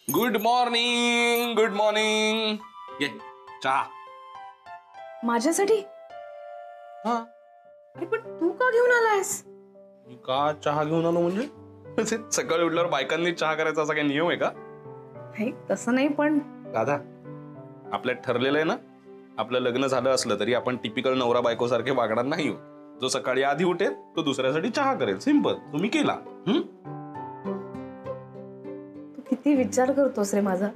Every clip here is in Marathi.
Good morning, good morning. ये चहा. माझ्यासाठी? हा. अरे पण तू का घेऊन आलायस? मी का चहा घेऊन आलो म्हणजे? सकाळी उठल्यावर बायकांनी चहा करायचा असा काही नियम आहे का? नाही तसं नाही, पण दादा आपल्यात ठरलेलं आहे ना, आपलं लग्न झालं असलं तरी आपण टिपिकल नवरा बायको सारखे वागणार नाही. जो सकाळी आधी उठेल तो दुसऱ्यासाठी चहा करेल. सिंपल. तुम्ही केला. तू किती विचार करतोस रे माझा.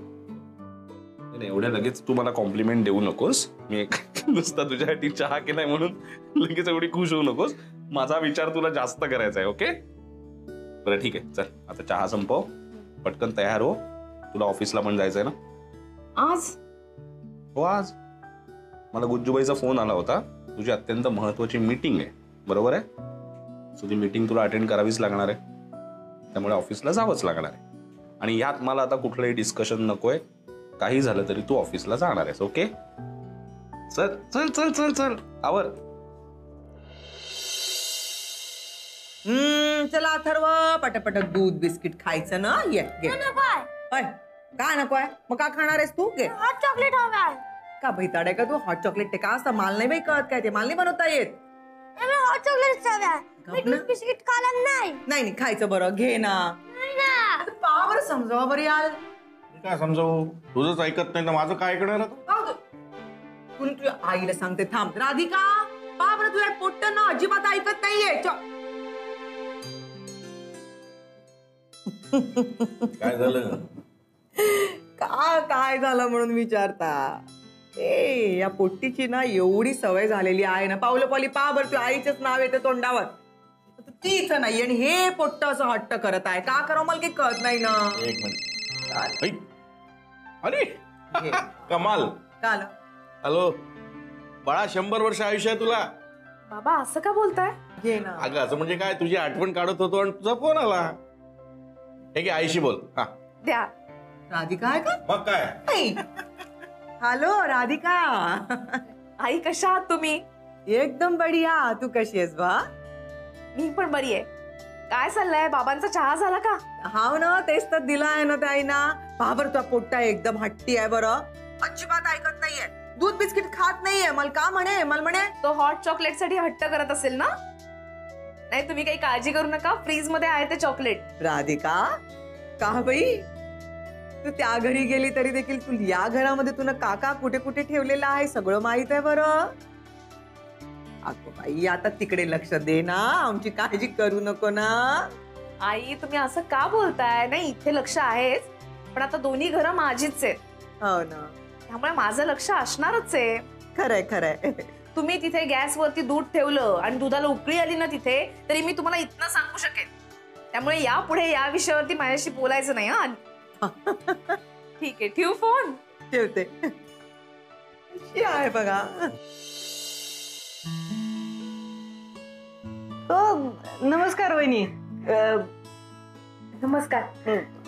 एवढ्या लगेच तू मला कॉम्प्लिमेंट देऊ नकोस. मी नुसता तुझ्यासाठी चहा केलाय म्हणून लगेच एवढी खुश होऊ नकोस. माझा विचार तुला जास्त करायचा आहे. ओके बरं ठीक आहे, चल आता चहा संपव, पटकन तयार हो. तुला ऑफिसला पण जायचंय ना आज? हो आज. मला गुज्जूबाईचा फोन आला होता. तुझी अत्यंत महत्वाची मीटिंग आहे, बरोबर आहे? तुझी मीटिंग तुला अटेंड करावीच लागणार आहे, त्यामुळे ऑफिसला जावंच लागणार आहे. आणि यात मला आता कुठलंही डिस्कशन नकोय. काही झालं तरी तू ऑफिसला जाणार आहेस. ओके चल चल चल चल चल आवर. चला अथर्व, पटापट दूध बिस्किट खायचं ना. ये घे. काय नकोय? मग का खाणार आहेस तू? घे. हॉट चॉकलेट हवा आहे. का भैताड आहे का तू? हॉट चॉकलेट ते का असं माल नाही बाई कळत काय ते? माल नाही बनवता येत. हॉट चॉकलेट हवा आहे. मी दूध बिस्किट खाला नाही. नाही खायचं. बरं घे ना. पहा बरं, समजावा बरं यार. काय समजावू? तुझंच ऐकत नाही तर माझं काय ऐकणार? कुणी तुझ्या आईला सांगते? थांब राधिका, पहा बरं तुझ्या पोट्ट ना अजिबात ऐकत नाहीये. काय झालं? काय झालं म्हणून विचारता? या पोट्टीची ना एवढी सवय झालेली आहे ना. पावलं पावली पहा बरं, तुझ्या आईचंच नाव येतं तोंडावर. ती इथं नाही आणि हे पोट्ट असं हट्ट करत आहे. का करावं मला काही कळत नाही ना. एक मिनिट. अरे कमाल. काल हॅलो बाळा, 100 वर्ष आयुष्य आहे तुला. बाबा असं का बोलताय? घे ना. अगं असं म्हणजे काय, तुझी आठवण काढत होतो आणि तुझा फोन आला. हे घे, आईशी बोल. हा द्या. राधिका आहे का? मग काय. हॅलो राधिका. आई कशा आहात तुम्ही? एकदम बढिया. तू कशी आहेस बा? मी पण बरी आहे. काय चाललंय? बाबांचा चहा झाला का? हाव ना, तेच तर दिला आहे ना त्या आईना. पहा बरं तुझा पोट्टा एकदम हट्टी आहे. बरं अजिबात ऐकत नाहीये. दूध बिस्किट खात नाहीये. मला म्हणे तो हॉट चॉकलेट साठी हट्ट करत असेल ना. नाही तुम्ही काही काळजी करू नका, फ्रीज मध्ये आहे ते चॉकलेट. राधिका का बाई, तू त्या घरी गेली तरी देखील तू या घरामध्ये तुला काका कुठे कुठे ठेवलेलं आहे सगळं माहित आहे. बरं अगो बाई, आता तिकडे लक्ष दे ना. आमची काळजी करू नको ना. आई तुम्ही असं का बोलताय? नाही इथे लक्ष आहेच, पण आता दोन्ही घरं माझीच आहेत. हो ना, त्यामुळे माझं लक्ष असणारच आहे. खरंय. तुम्ही तिथे गॅसवरती दूध ठेवलं आणि दुधाला उकळी आली ना तिथे, तरी मी तुम्हाला इथनं सांगू शकेन. त्यामुळे यापुढे या विषयावरती माझ्याशी बोलायचं नाही. हा ठीक आहे, ठेवू फोन. ठेवते. आहे बघा. नमस्कार वहिनी. नमस्कार.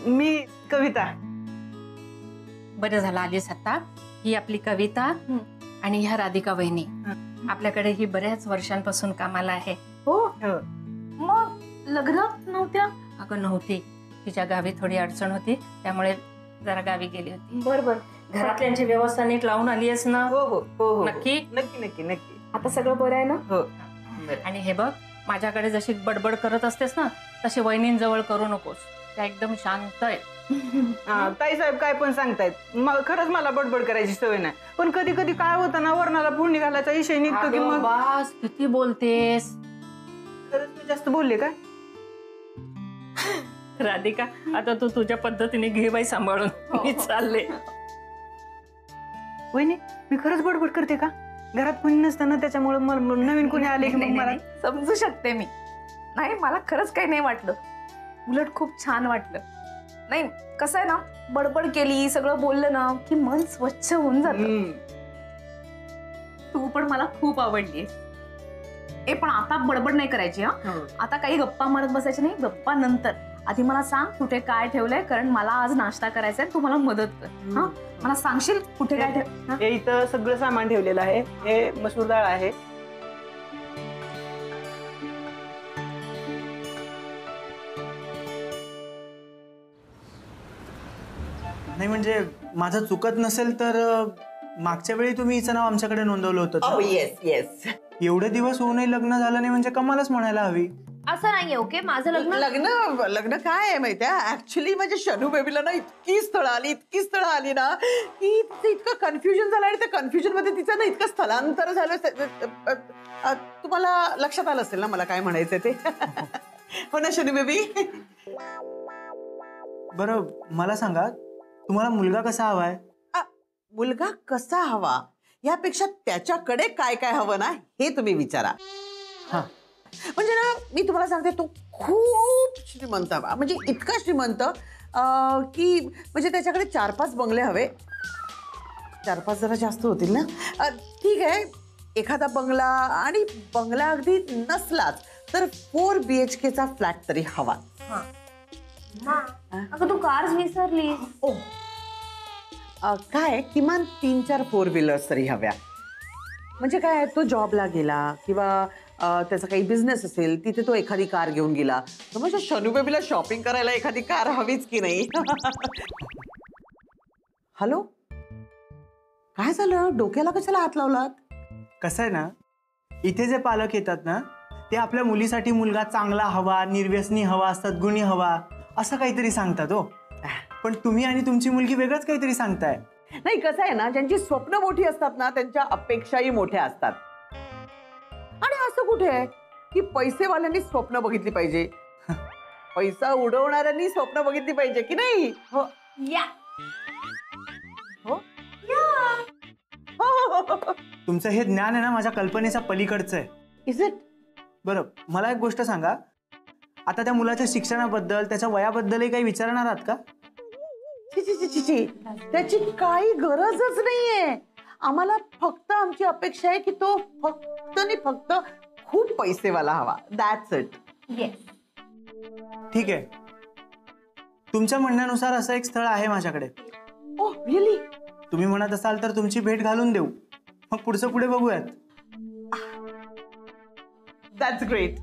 मी कविता. बरं झालं आलीस आता. ही आपली कविता आणि ह्या राधिका वहिनी आपल्याकडे ही बऱ्याच वर्षांपासून कामाला आहे. हो मग लग्नात नव्हत्या? अगं नव्हती, तिच्या गावी थोडी अडचण होती त्यामुळे जरा गावी गेली होती. बरोबर. घरातल्यांची व्यवस्था नीट लावून आली आहेस ना? हो हो हो, नक्की नक्की नक्की नक्की. आता सगळं बरं आहे ना? हो. आणि हे बघ, माझ्याकडे जशी बडबड करत असतेस ना तशी वहिनींजवळ करू नकोस. त्या एकदम शांत आहे. ताई साहेब काय पण सांगतायत. खरंच मला बडबड करायची सवय नाही, पण कधी कधी काय होतं ना, वरणाला फोडणी घालायचा विषय निघतो की मग. बास किती बोलतेस. खरंच मी जास्त बोलले काय? राधिका आता तू तुझ्या पद्धतीने घे बाई सांभाळून. मी चालले. वहिनी मी खरंच बडबड करते का? घरात कोणी नसताना त्याच्यामुळे नवीन कोणी आले की मग मला समजू शकते मी. नाही मला खरंच काही नाही वाटलं, उलट खूप छान वाटलं. नाही कसं आहे ना, बडबड केली सगळं बोललं ना की मन स्वच्छ होऊन जातं. तू पण मला खूप आवडली. पण आता बडबड नाही करायची. हा आता काही गप्पा मारत बसायची नाही. गप्पा नंतर. आधी मला सांग कुठे काय ठेवलंय, कारण मला आज नाश्ता करायचा आहे. तू मला मदत कर. हा मला सांगशील कुठे काय ठेव. हे इथं सगळं सामान ठेवलेलं आहे. हे मसूर डाळ आहे. नाही म्हणजे माझं चुकत नसेल तर मागच्या वेळी तुम्ही हिचं नाव आमच्याकडे नोंदवलं होतं ना? Yes yes. एवढे दिवस होऊनही लग्न झालं नाही म्हणजे कमालच म्हणायला हवी. असं नाहीये. ओके, माझं लग्न लग्न काय आहे माहितीये, ऍक्च्युली माझ्या शनू बेबीला ना इतकी स्थळं आली ना की तिचं इतकं कन्फ्युजन झालं आणि त्या कन्फ्युजन मध्ये तिचं ना इतकं स्थलांतर झालं. तुम्हाला लक्षात आलं असेल ना मला काय म्हणायचं ते. हो ना शनू बेबी? बरं मला सांगा, तुम्हाला मुलगा कसा हवाय? मुलगा कसा हवा यापेक्षा त्याच्याकडे काय काय हवं ना हे तुम्ही विचारा. हा म्हणजे ना मी तुम्हाला सांगते, तो खूप श्रीमंत हवा, म्हणजे इतका श्रीमंत की म्हणजे त्याच्याकडे 4-5 बंगले हवे. 4-5 जरा जास्त होतील ना. ठीक आहे, एखादा बंगला, आणि बंगला अगदी नसलाच तर 4 BHKचा फ्लॅट तरी हवा. अगं तू कार्स विसरली. ओ काय, किमान 3-4 4 व्हीलर्स तरी हव्या. म्हणजे काय, तो जॉबला गेला किंवा त्याचा काही बिझनेस असेल, तिथे तो एखादी कार घेऊन गेला तर म्हणजे शनू बेबीला शॉपिंग करायला एखादी कार हवीच की नाही. हॅलो, काय झालं? डोक्याला कशाला हात लावलात? कसं आहे ना, इथे जे पालक येतात ना ते आपल्या मुलीसाठी मुलगा चांगला हवा, निर्व्यसनी हवा, सद्गुणी हवा असं काहीतरी सांगतात हो. पण तुम्ही आणि तुमची मुलगी वेगळंच काहीतरी सांगताय. नाही, कसं आहे ना, ज्यांची स्वप्न मोठी असतात ना त्यांच्या अपेक्षाही मोठ्या असतात. आणि असं कुठे आहे की पैसेवाल्यांनी स्वप्न बघितली पाहिजे, पैसा उडवणाऱ्यांनी स्वप्न बघितली पाहिजे की नाही? हो या हो हो. तुमचं हे ज्ञान आहे ना माझ्या कल्पनेच्या पलीकडचं आहे. Is it? बरं मला एक गोष्ट सांगा, आता त्या मुलाच्या शिक्षणाबद्दल, त्याच्या वयाबद्दलही काही विचारणार आहात का? त्याची काही गरजच नाहीये. आम्हाला फक्त आमची अपेक्षा आहे की तो फक्त आणि फक्त खूप पैसेवाला हवा. That's it. येस. ठीक आहे, तुमच्या म्हणण्यानुसार असं एक स्थळ आहे माझ्याकडे. ओह रिअली? तुम्ही म्हणत असाल तर तुमची भेट घालून देऊ, मग पुढचं पुढे बघूयात. That's great.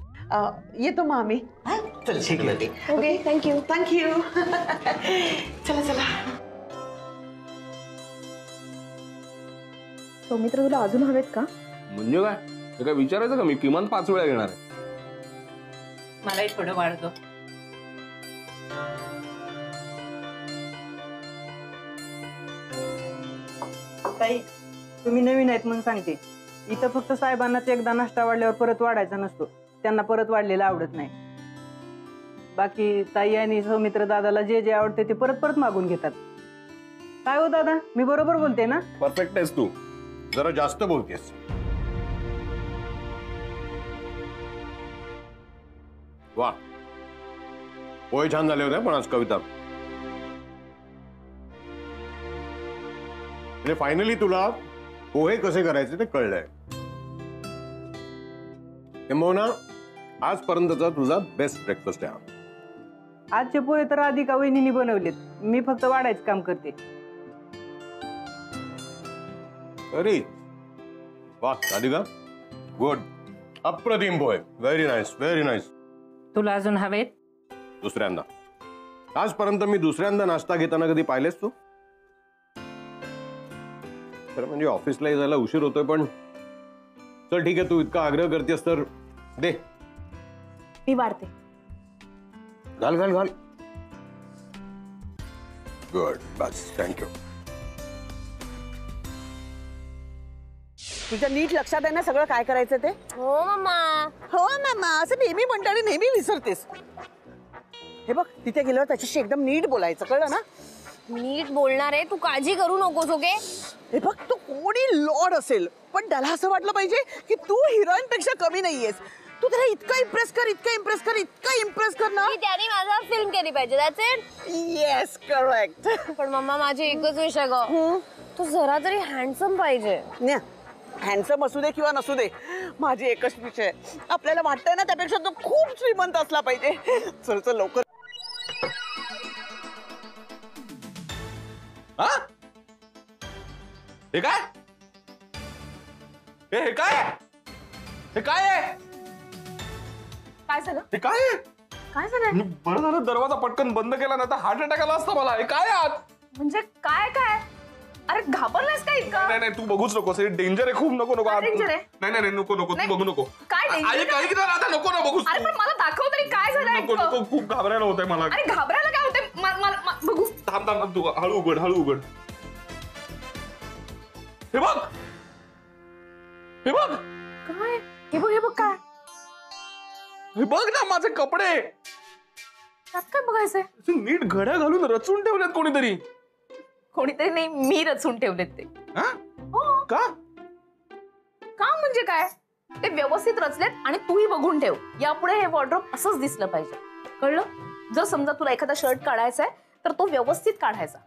येतो मग आम्ही. चल ठीक आहे. Okay, thank you. थँक्यू. चला चला. सौमित्र, तुला अजून हवेत का? म्हणजे काय, हे काय विचारायचं का? मी किमान 5 वेळा येणार आहे. मलाही थोडं वाढतो. ताई, तुम्ही नवीन आहेत म्हणून सांगते, इथं फक्त साहेबांनाच एकदा नाश्ता वाढल्यावर परत वाढायचा नसतो. त्यांना परत वाढलेला आवडत नाही. बाकी ताई आणि सौमित्र दादाला जे जे आवडते ते परत परत मागून घेतात. काय हो दादा, मी बरोबर बोलते ना? परफेक्ट आहेस तू, जरा जास्त बोलतेस. वा, पोहे छान झाले होते पण आज कविता. म्हणजे फायनली तुला पोहे कसे करायचे ते कळलंय. किंबहुना आजपर्यंतचा तुझा बेस्ट ब्रेकफास्ट आहे. आजचे पोहे तर राधिका वहिनीने बनवलेत, मी फक्त वाढायचं काम करते. अरे वा राधिका, गुड, अप्रतिम पोहे. Very nice, very nice. तुला अजून हवेत? दुसऱ्यांदा. आजपर्यंत मी दुसऱ्यांदा नाश्ता घेताना कधी पाहिलेस तू? तर म्हणजे ऑफिसला जायला उशीर होतोय, पण चल ठीक आहे, तू इतका आग्रह करतेस तर दे. मी वाढते. घाल घाल घाल. गुड, बस, थँक्यू. तुझ्या नीट लक्षात आहे ना सगळं काय करायचं ते? हो मम्मा. हो मामा, असं नेहमी म्हणतो आणि नेहमी विसरतेस. हे बघ, तिथे गेल्यावर त्याच्याशी एकदम नीट बोलायचं, कळलं ना? नीट बोलणार आहे, तू काळजी करू नकोस. ओके? हे बघ, तो कोणी लॉर्ड असेल पण त्याला असं वाटलं पाहिजे की तू हिरोईन पेक्षा कमी नाहीयेस. तू त्याला इतका इम्प्रेस कर, इतका इम्प्रेस कर, इतका इम्प्रेस कर ना की त्याने माझा फिल्म केली पाहिजे. That's it. Yes, correct. पण मम्मा, माझी एकच विषय ग, तू जरा तरी हँडसम पाहिजे. हँडसम असू दे किंवा नसू दे, माझी एकच विषय, आपल्याला वाटतंय ना त्यापेक्षा तो खूप श्रीमंत असला पाहिजे. चल चल लवकर. हा? हे काय? हे काय? हे काय आहे? काय झालं? हे काय आहे? काय झालं? बरं झालं दरवाजा पटकन बंद केला, नाही तर हार्ट अटॅक आला असता मला. हे काय आत? म्हणजे काय काय? अरे घाबरलास का इतका? नाही नाही, तू बघूच नकोस, हे डेंजर आहे खूप. नको नको. काय danger आहे? नाही नाही नको नको, नाही. तू बघू नको. काय danger ऐक ऐक ना राधा, नको ना बघूस. अरे पण मला दाखव तरी काय झालं नको इतकं? नको, खूप घाबरायला होतंय मला. अरे घाबरायला काय होते? बघू. थांब थांब थांब, तू हळू उघड, हळू उघड. हे बघ, हे बघ, काय? हे बघ काय? हे बघ ना माझे कपडे. त्यात काय बघायचंय? असे नीट घड्या घालून रचून ठेवल्यात कोणीतरी. कोणीतरी नाही, मी रचून ठेवलेत ते. हा? हो. का? का म्हणजे काय? ते व्यवस्थित रचलेत आणि तूही बघून ठेव. यापुढे हे वॉर्डरोब असंच दिसलं पाहिजे, कळलं? जर समजा तुला एखादा शर्ट काढायचा आहे तर तो व्यवस्थित काढायचा.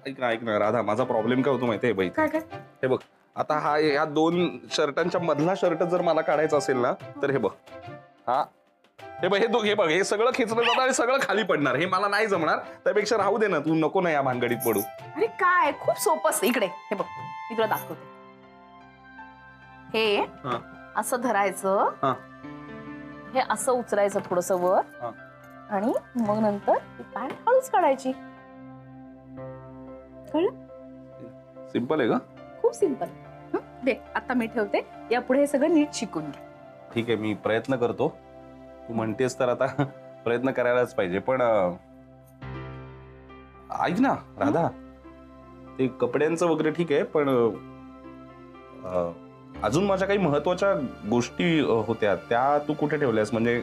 ऐक ना राधा, माझा प्रॉब्लेम काय होतो माहितीये बाई? काय काय? हे बघ, आता हा ह्या 2 शर्टांच्या मधला शर्ट जर मला काढायचा असेल ना, तर हे बघ, हा हे बघ, हे बघ, हे सगळं खेचलं जाणार आणि सगळं खाली पडणार. हे मला नाही जमणार. त्यापेक्षा राहू दे ना, तू नको ना या भानगडीत पडू. अरे काय, खूप सोपं असतं. इकडे हे बघ, मी तुला दाखवते. हे हा. असं धरायचं, हा. हे असं उचलायचं थोडस वर, हा. आणि मग नंतर ती पॅन्ट हळूच काढायची. कळलं? सिंपल आहे का? खूप सिंपल. दे, आता मी ठेवते. यापुढे हे सगळं नीट शिकून घे. ठीक आहे, मी प्रयत्न करतो. तू म्हणतेस तर आता प्रयत्न करायलाच पाहिजे. पण ऐक ना राधा, ते कपड्यांचं वगैरे ठीक आहे, पण अजून माझ्या काही महत्वाच्या गोष्टी होत्या, त्या तू कुठे ठेवल्यास? म्हणजे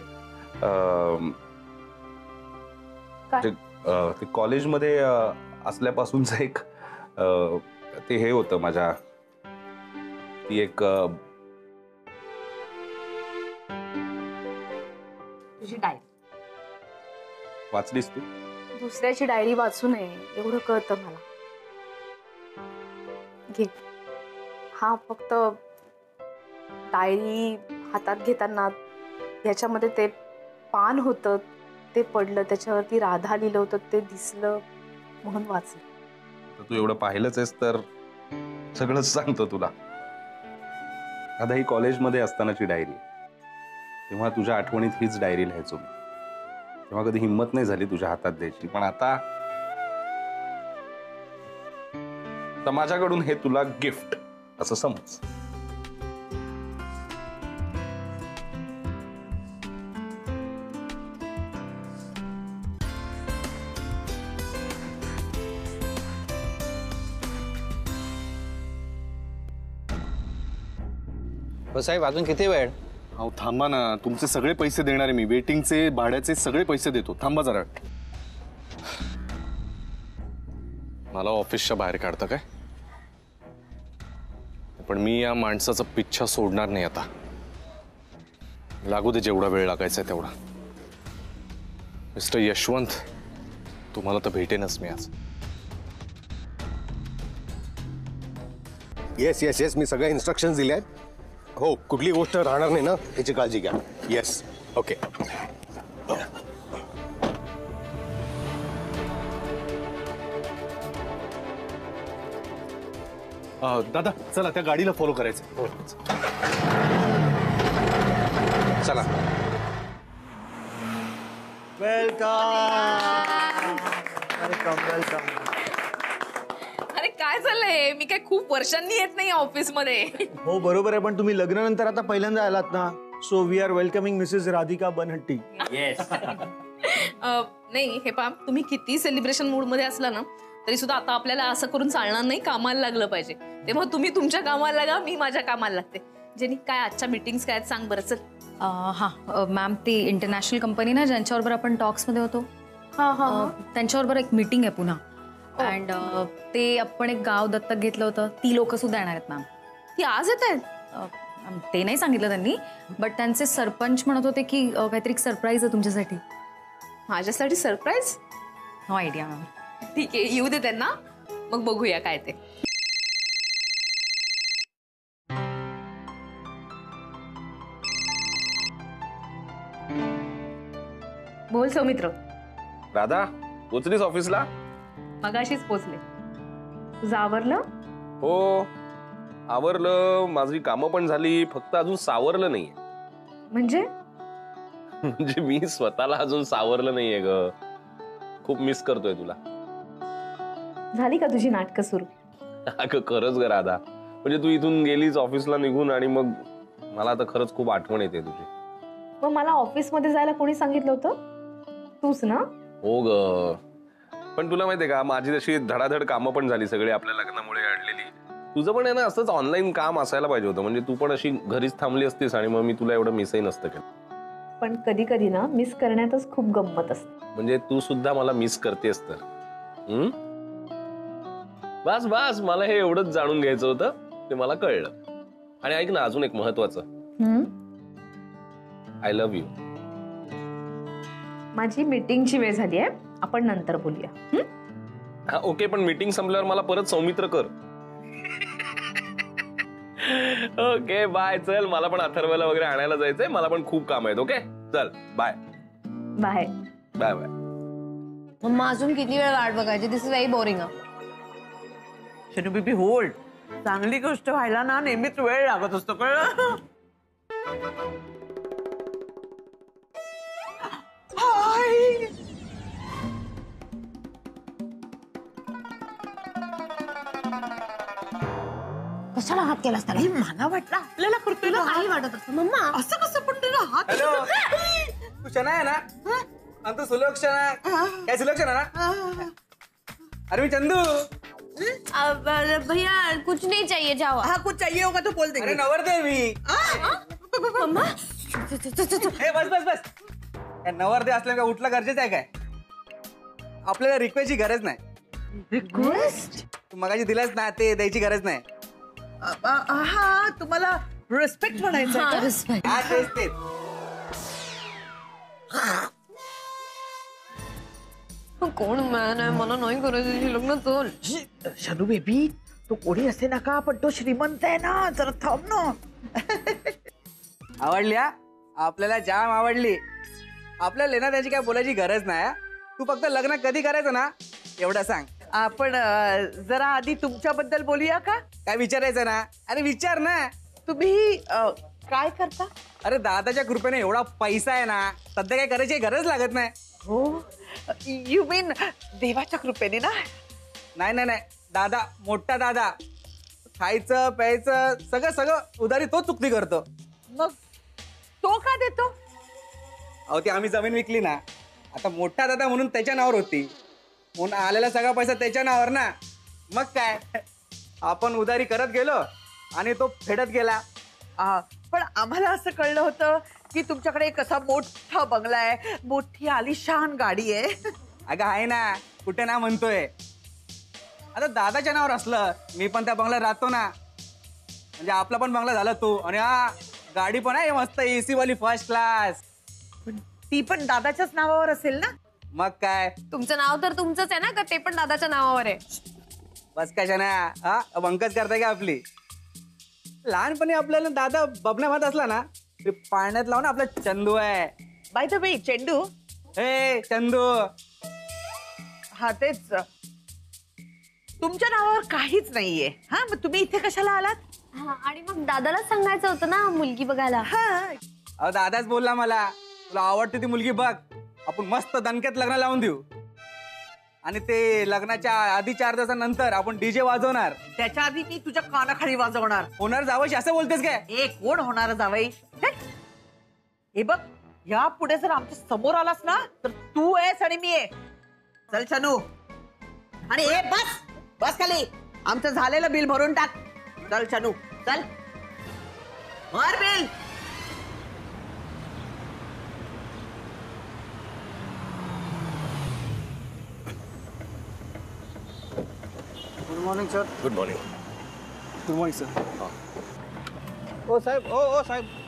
ते कॉलेजमध्ये असल्यापासूनच एक ते हे होतं माझ्या, ती एक तुझी डायरी वाचलीस तू? दुसऱ्याची डायरी वाचू नये एवढं कळतं मला. घे, हा फक्त डायरी हातात घेताना याच्यामध्ये ते पान होतं, ते पडलं, त्याच्यावरती राधा लिहिलं होतं, ते दिसलं म्हणून वाचलं. तू एवढं पाहिलंच आहेस तर सगळंच सांगतो तुला. आता ही कॉलेजमध्ये असतानाची डायरी, तेव्हा तुझ्या आठवणीत हीच डायरी लिहायचो मी. तेव्हा कधी हिंमत नाही झाली तुझ्या हातात द्यायची, पण आता माझ्याकडून हे तुला गिफ्ट असं समज. साहेब अजून किती वेळ? अहो थांबा ना, तुमचे सगळे पैसे देणार आहे मी. वेटिंगचे, भाड्याचे सगळे पैसे देतो. थांबा जरा. मला ऑफिसच्या बाहेर काढतं काय? पण मी या माणसाचा पिच्छा सोडणार नाही आता. लागू दे जेवढा वेळ लागायचा तेवढा. मिस्टर यशवंत, तुम्हाला तर भेटेनच मी आज. येस येस येस, मी सगळे इन्स्ट्रक्शन दिले आहेत. हो, कुठली गोष्ट राहणार नाही ना याची काळजी घ्या. Yes, okay. दादा चला, त्या गाडीला फॉलो करायचं. चला. वेलकम. अरे काय झालंय? मी काय खूप वर्षांनी येत नाही ऑफिस मध्ये. हो बरोबर आहे, पण तुम्ही लग्नानंतर आता पहिल्यांदा आलात ना. So we are welcoming Mrs Radhika Banhatti. नाही, हे पहा, तुम्ही किती सेलिब्रेशन मूड मध्ये असला ना तरी सुद्धा आता आपल्याला असं करून चालणार नाही. कामाला लागलं पाहिजे. तेव्हा तुम्ही तुमच्या कामाला लागा, मी माझ्या कामाला लागते. जेनी, काय आजच्या मीटिंग्स काय सांग बरं. चल. हां मॅम, ती इंटरनॅशनल कंपनी ना ज्यांच्याबरोबर आपण टॉक्समध्ये होतो, त्यांच्याबरोबर एक मीटिंग आहे पुन्हा. अँड ते आपण एक गाव दत्तक घेतलं होतं, ती लोक सुद्धा येणार आहेत मॅम. ती आज येत आहेत? ते नाही सांगितलं त्यांनी, बट त्यांचे सरपंच म्हणत होते की काहीतरी सरप्राईज आहे तुमच्यासाठी. माझ्यासाठी सरप्राईज? No idea ma'am. ठीक आहे, येऊ दे त्यांना, मग बघूया काय ते. बोल सौमित्र. राधा, पोचलीस ऑफिसला? मगाशीच पोचले. तुझं आवरलं? हो, आवरलं. माझी कामं पण झाली, फक्त अजून सावरलं नाहीये. म्हणजे? म्हणजे मी स्वतःला अजून सावरलं नाहीये ग. खूप मिस करतोय तुला. झाली का तुझी नाटकं सुरू? अगं खरंच ग राधा, म्हणजे तू इथून गेलीच ऑफिसला निघून आणि मग मला आता खरंच खूप आठवण येते तुझी. मग मला ऑफिसमध्ये जायला कोणी सांगितलं होतं? तूच ना? हो ग, पण तुला माहितीये का, माझी तशी धडाधड कामं पण झाली सगळी आपल्या लग्नामुळे अडलेली. तुझं पण आहे ना असंच ऑनलाईन काम असायला पाहिजे होतं, म्हणजे तू पण अशी घरीच थांबली असतीस आणि मग मी तुला एवढं मिसही नसतं केलं. पण कधी कधी ना मिस करण्यातच खूप गंमत असते. म्हणजे तू सुद्धा मला मिस करतेस तर. बस बस, मला हे एवढंच जाणून घ्यायचं होतं, ते मला कळलं. आणि ऐक ना, अजून एक महत्वाचं, आय लव्ह यू. माझी मीटिंगची वेळ झाली आहे, आपण नंतर बोलूया. हा ओके, पण मीटिंग संपल्यावर मला परत सौमित्र कर. Okay bye. चल, मला पण अथर्वला वगैरे आणायला जायचंय, मला पण खूप काम आहेत. ओके चल, बाय बाय बाय बाय. मम्मा अजून किती वेळ वाट बघायची? This is very boring. Shanu baby hold. चांगली गोष्ट व्हायला ना नेहमीच वेळ लागत असतो, कळलं? कशाला हात केलास त्याला? मला वाटलं आपल्याला करतोय ना. काही वाटत असतं मम्मा. असं कसं पण तुला हात? हॅलो, तू शना आहे ना? आणि तू सुलक्षणा काय? सुलक्षणा ना? अरे मी चंदू. भैया कुछ नहीं चाहिए, जाओ. हाँ कुछ चाहिए होगा तो बोल देंगे. अरे नवरदेव मी. मम्मा हे बस बस बस. काय नवरदेव असल्या का उठलं गरजेचं आहे काय? आपल्याला रिक्वेस्टची गरज नाही. रिक्वेस्ट? तू मगाशी दिलास ना, ते द्यायची गरज नाही. हा तुम्हाला रिस्पेक्ट म्हणायचं. रिस्पेक्ट. हा तेच तेच. कोण मॅन आहे? मला नाही करायचं लग्न. चल शनू बेबी, तो कोणी असे नका, पण तो श्रीमंत आहे ना, जरा थांब ना. आवडल्या? आपल्याला जाम आवडली. आपल्याला लेना त्याची काय बोलायची गरज नाही. तू फक्त लग्न कधी करायचं ना एवढं सांग. आपण जरा आधी तुमच्याबद्दल बोलूया का? काय विचारायचं ना? अरे विचार ना. तुम्ही काय करता? अरे दादाच्या कृपेने एवढा पैसा आहे ना, सध्या काय करायची गरज लागत नाही. हो, यू मीन देवाच्या कृपेने ना? नाही नाही नाही, दादा, मोठा दादा. खायचं प्यायचं सगळं सगळं उधारी तोच चुकती करतो. मग तो का देतो? अहो ती आम्ही जमीन विकली ना, आता मोठा दादा म्हणून त्याच्या नावावर होती, म्हणून आलेला सगळा पैसा त्याच्या नावावर ना. मग काय, आपण उधारी करत गेलो आणि तो फेडत गेला. पण आम्हाला असं कळलं होतं की तुमच्याकडे एक असा मोठा बंगला आहे, मोठी आलिशान गाडी आहे. अगं आहे ना, कुठे ना म्हणतोय. आता दादाच्या नावावर असलं, मी पण त्या बंगल्यात राहतो ना, म्हणजे आपला पण बंगला झाला तो. आणि हा गाडी पण आहे मस्त एसी वाली फर्स्ट क्लास. ती पण दादाच्याच नावावर असेल ना? मग काय, तुमचं नाव तर तुमचंच आहे ना, का ते पण दादाच्या नावावर आहे? बस कशा हा बंकच करताय का आपली. लहानपणी आपल्याला दादा बबना मात असला ना, ते पाण्यात लावून आपला चंदू आहे. बाय द वे, चेंडू. हे चंदू. हा तेच, तुमच्या नावावर काहीच नाहीये. हा मग तुम्ही इथे कशाला आलात? आणि मग दादाला सांगायचं होतं ना मुलगी बघायला. अहो दादाच बोलला मला, तुला आवडते ती मुलगी बघ, आपण मस्त दणक्यात लग्न लावून देऊ. आणि ते लग्नाच्या आधी 4 दिवसानंतर आपण डीजे वाजवणार. त्याच्या आधी मी तुझ्या कानाखाली वाजवणार. होणार जावं असं बोलतेस काय? कोण होणार जावई? हे बघ, या पुढे जर आमच्या समोर आलास ना, तर तू आहेस आणि मी आहे. चल चनू. आणि बस बस खाली, आमचं झालेलं बिल भरून टाक. चल चनू, चल भर bill. Good morning sir. Good morning. Good morning sir. ओ साहेब, ओ साहेब.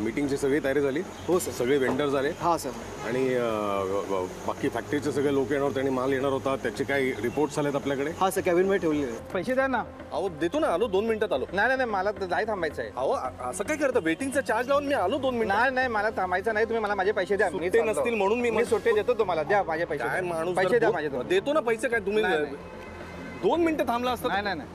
मीटिंगची सगळी तयारी झाली? हो सर. सगळे वेंडर झाले? हा सर. आणि बाकी फॅक्टरीचे सगळे लोक येणार होते आणि माल येणार होता, त्याचे काही रिपोर्ट्स आलेत आपल्याकडे? हा सर, कॅबिन मध्ये ठेवले. पैसे द्या ना. अहो देतो ना, आलो 2 मिनिटात आलो. नाही नाही, मला जाय थांबायचं आहे. अहो असं काय करतं, वेटिंगचा चार्ज लावून मी आलो 2 मिनिट. नाही नाही, मला थांबायचं नाही. तुम्ही मला माझे पैसे द्या. सुट्टे नसतील म्हणून मी सुट्टे देतो तुम्हाला. द्या माझे पैसे. काय माणूस, पैसे द्या माझे. देतो ना पैसे. काय तुम्ही 2 मिनिटं थांबला असता? नाही नाही नाही.